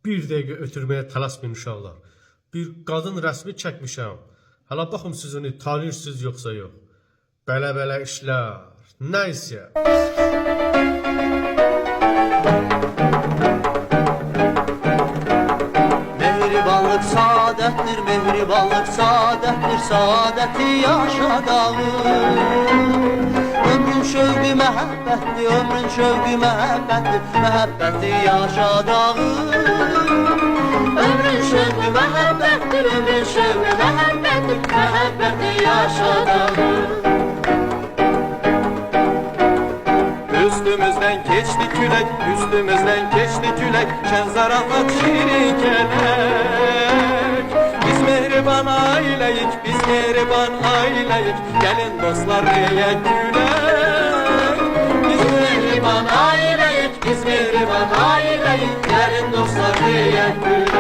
Bir dəqiqə ötürməyə tələsməyin uşaqlar. Bir qadın rəsmi çəkmişəm. Hələ baxın siz onu tanıyırsınız yoxsa yox. Belə işlər. Nəysə. Mehribanlık saadettir, mehribanlık saadettir, saadeti yaşadağım. Ömrün şövqü məhəbbətdir, ömrün şövqü məhəbbətdir, məhəbbəti yaşadağım. Ömrün şövqü məhəbbətdir, ömrün şövqü məhəbbətdir, məhəbbəti yaşadağım. Üstümüzden geçti külek, üstümüzden geçti külek, şen zarafat şirin kelek. Biz mehriban aileyik, biz mehriban aileyik, gelin dostlar reyek gülek. Biz mehriban aileyik, biz mehriban aileyik, gelin dostlar reyek gülek.